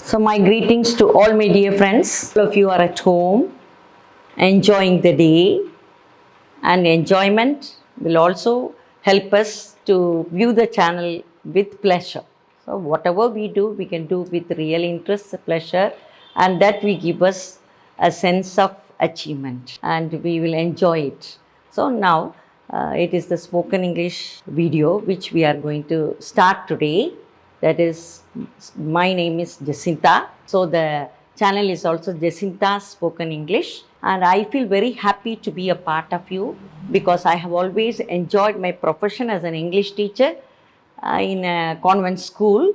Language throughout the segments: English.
So my greetings to all my dear friends. All of you are at home enjoying the day, and enjoyment will also help us to view the channel with pleasure. So whatever we do, we can do with real interest, pleasure, and that will give us a sense of achievement and we will enjoy it. So now it is the spoken English video which we are going to start today. That is, my name is Jacintha. So the channel is also Jacintha Spoken English, and I feel very happy to be a part of you because I have always enjoyed my profession as an English teacher in a convent school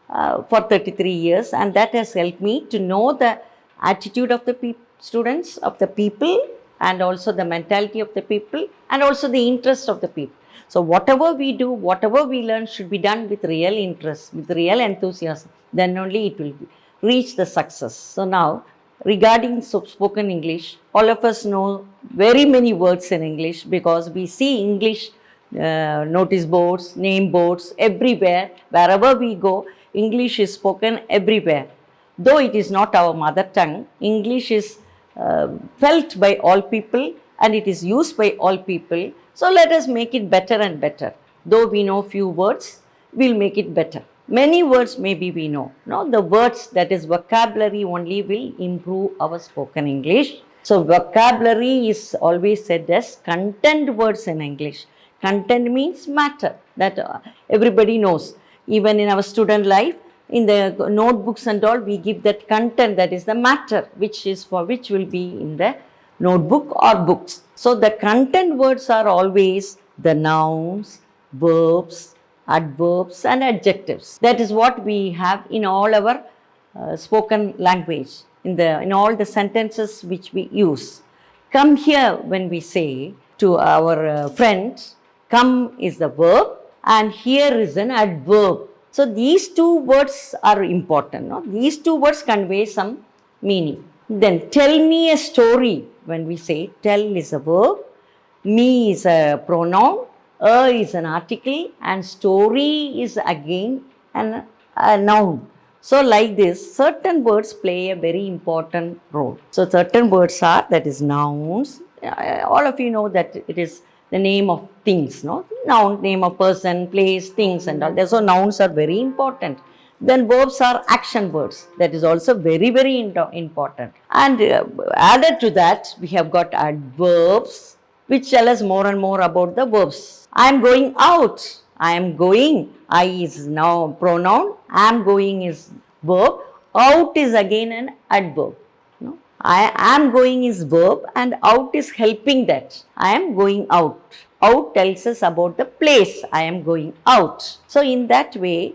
for 33 years, and that has helped me to know the attitude of the students, of the people, and also the mentality of the people, and also the interest of the people. So whatever we do, whatever we learn should be done with real interest, with real enthusiasm. Then only it will reach the success. So now, regarding spoken English, all of us know very many words in English because we see English notice boards, name boards everywhere. Wherever we go, English is spoken everywhere. Though it is not our mother tongue, English is felt by all people and it is used by all people. So let us make it better and better. Though we know few words, we'll make it better. Many words maybe we know. No, the words, that is vocabulary only, will improve our spoken English. So vocabulary is always said as content words in English. Content means matter, that everybody knows. Even in our student life, in the notebooks and all, we give that content, that is the matter, which will be in the notebook or books. So the content words are always the nouns, verbs, adverbs and adjectives. That is what we have in all our spoken language, in all the sentences which we use. Come here, when we say to our friends, come is the verb and here is an adverb. So these two words are important. No? These two words convey some meaning. Then tell me a story. When we say tell is a verb, me is a pronoun, is an article, and story is again a noun. So like this, certain words play a very important role. So certain words are, that is nouns. All of you know that it is the name of things, no? Noun, name of person, place, things and all. So nouns are very important. Then verbs are action words. That is also very, very important. And added to that, we have got adverbs, which tell us more and more about the verbs. I am going out. I am going. I is now pronoun. I am going is verb. Out is again an adverb. No? I am going is verb and out is helping that. I am going out. Out tells us about the place. I am going out. So in that way,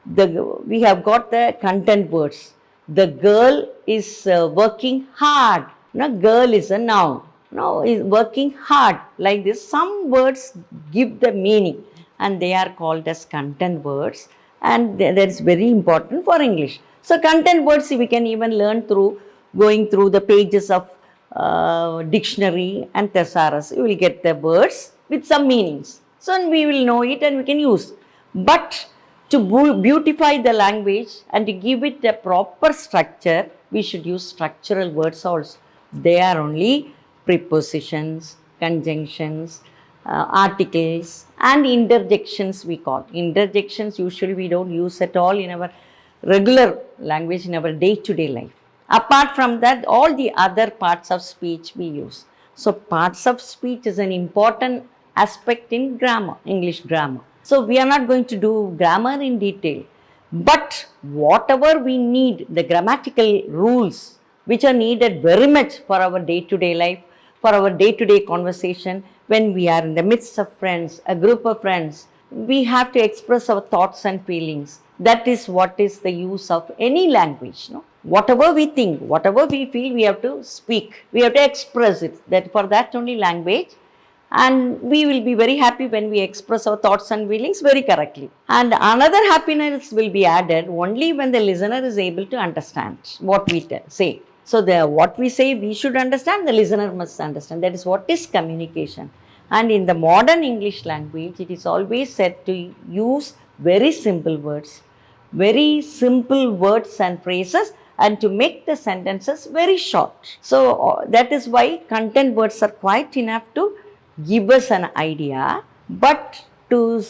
we have got the content words. The girl is working hard. Now, girl is a noun. Now, is working hard. Like this, some words give the meaning and they are called as content words, and that is very important for English. So, content words we can even learn through going through the pages of dictionary and thesaurus. You will get the words with some meanings. So, we will know it and we can use. But to beautify the language and to give it a proper structure, we should use structural words also. They are only prepositions, conjunctions, articles and interjections we call. Interjections usually we don't use at all in our regular language, in our day-to-day life. Apart from that, all the other parts of speech we use. So parts of speech is an important aspect in grammar, English grammar. So we are not going to do grammar in detail, but whatever we need, the grammatical rules which are needed very much for our day-to-day life, for our day-to-day conversation, when we are in the midst of friends, a group of friends, we have to express our thoughts and feelings. That is what is the use of any language. No? Whatever we think, whatever we feel, we have to speak. We have to express it. That for that only language. And we will be very happy when we express our thoughts and feelings very correctly. And another happiness will be added only when the listener is able to understand what we say. So what we say we should understand, the listener must understand. That is what is communication. And in the modern English language, it is always said to use very simple words, very simple words and phrases and to make the sentences very short. So that is why content words are quite enough to give us an idea, but to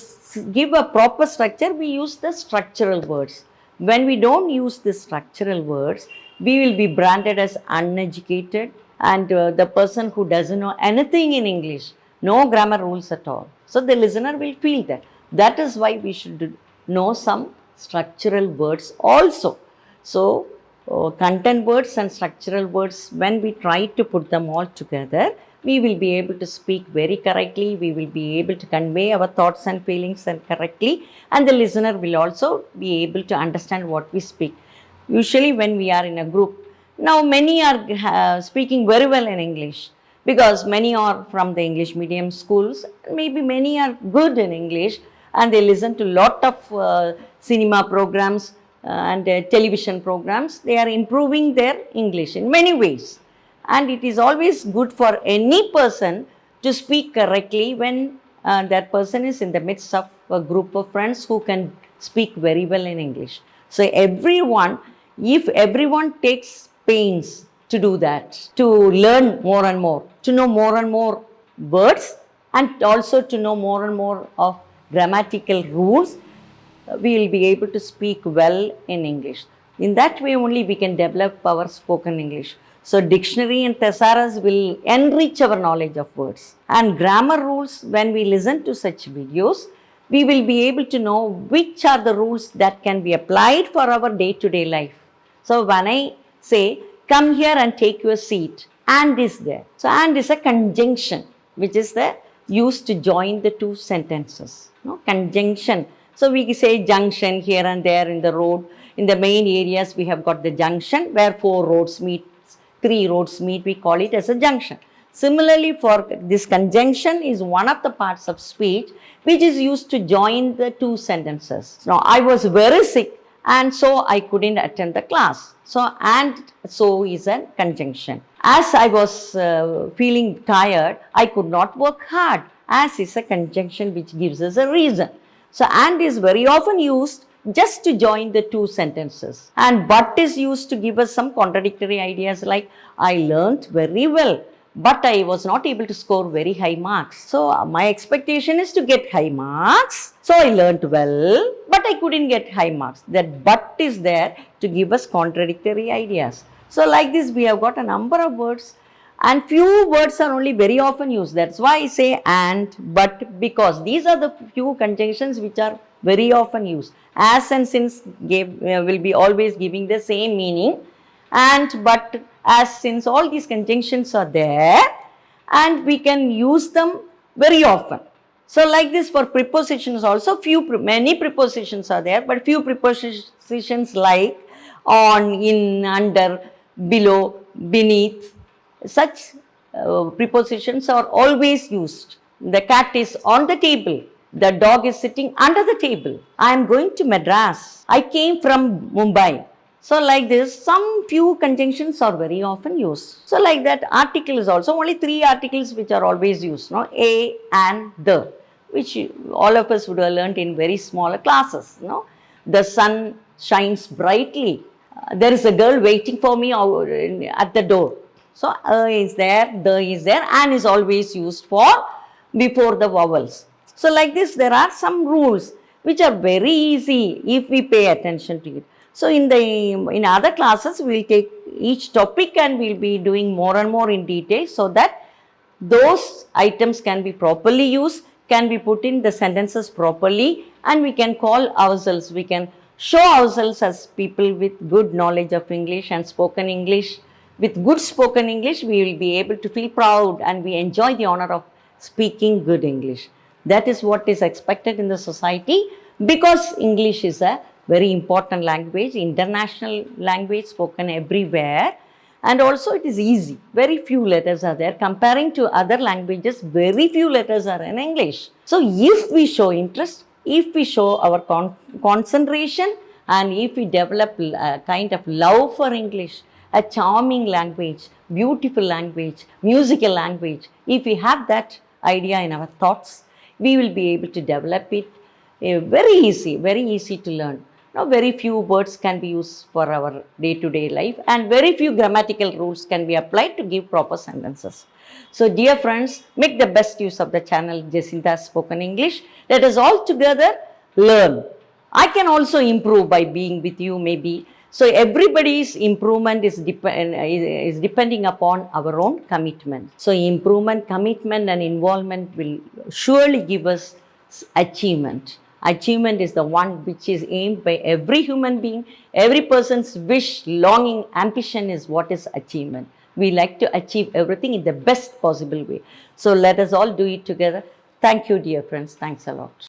give a proper structure, we use the structural words. When we don't use the structural words, we will be branded as uneducated and the person who doesn't know anything in English, no grammar rules at all. So the listener will feel that. That is why we should know some structural words also. So content words and structural words, when we try to put them all together, we will be able to speak very correctly, we will be able to convey our thoughts and feelings and correctly, and the listener will also be able to understand what we speak. Usually when we are in a group, now many are speaking very well in English because many are from the English medium schools, maybe many are good in English and they listen to lot of cinema programs and television programs. They are improving their English in many ways. And it is always good for any person to speak correctly when that person is in the midst of a group of friends who can speak very well in English. So if everyone takes pains to do that, to learn more and more, to know more and more words and also to know more and more of grammatical rules, we will be able to speak well in English. In that way only we can develop our spoken English. So dictionary and thesaurus will enrich our knowledge of words. And grammar rules, when we listen to such videos, we will be able to know which are the rules that can be applied for our day-to-day life. So when I say, come here and take your seat, and is there. So and is a conjunction, which is used to join the two sentences. No? Conjunction. So we say junction here and there in the road. In the main areas, we have got the junction where 4 roads meet, 3 roads meet, we call it as a junction. Similarly, for this conjunction is one of the parts of speech which is used to join the two sentences. Now, I was very sick and so I couldn't attend the class. So, and so is a conjunction. As I was feeling tired, I could not work hard. As is a conjunction which gives us a reason. So, and is very often used just to join the two sentences. And but is used to give us some contradictory ideas like, I learnt very well, but I was not able to score very high marks. So, my expectation is to get high marks. So, I learnt well, but I couldn't get high marks. That but is there to give us contradictory ideas. So, like this we have got a number of words and few words are only very often used. That's why I say and, but, because. These are the few conjunctions which are very often used. As and since will be always giving the same meaning. And, but, as, since, all these conjunctions are there and we can use them very often. So, like this for prepositions also, many prepositions are there, but few prepositions like on, in, under, below, beneath. Such prepositions are always used. The cat is on the table. The dog is sitting under the table. I am going to Madras. I came from Mumbai. So, like this, some few conjunctions are very often used. So, like that, article is also only 3 articles which are always used. No? A and the, which all of us would have learnt in very smaller classes. No? The sun shines brightly. There is a girl waiting for me at the door. So, is there, the is there, and is always used for before the vowels. So, like this, there are some rules which are very easy if we pay attention to it. So, in other classes, we will take each topic and we will be doing more and more in detail so that those items can be properly used, can be put in the sentences properly, and we can call ourselves, we can show ourselves as people with good knowledge of English and spoken English. With good spoken English, we will be able to feel proud and we enjoy the honor of speaking good English. That is what is expected in the society because English is a very important language, international language spoken everywhere, and also it is easy. Very few letters are there. Comparing to other languages, very few letters are in English. So, if we show interest, if we show our concentration and if we develop a kind of love for English, a charming language, beautiful language, musical language, if we have that idea in our thoughts, we will be able to develop it very easy to learn. Now, very few words can be used for our day-to-day life, and very few grammatical rules can be applied to give proper sentences. So, dear friends, make the best use of the channel Jacintha Spoken English. Let us all together learn. I can also improve by being with you, maybe. So, everybody's improvement is depending upon our own commitment. So, improvement, commitment, and involvement will surely give us achievement. Achievement is the one which is aimed by every human being. Every person's wish, longing, ambition is what is achievement. We like to achieve everything in the best possible way. So let us all do it together. Thank you, dear friends. Thanks a lot.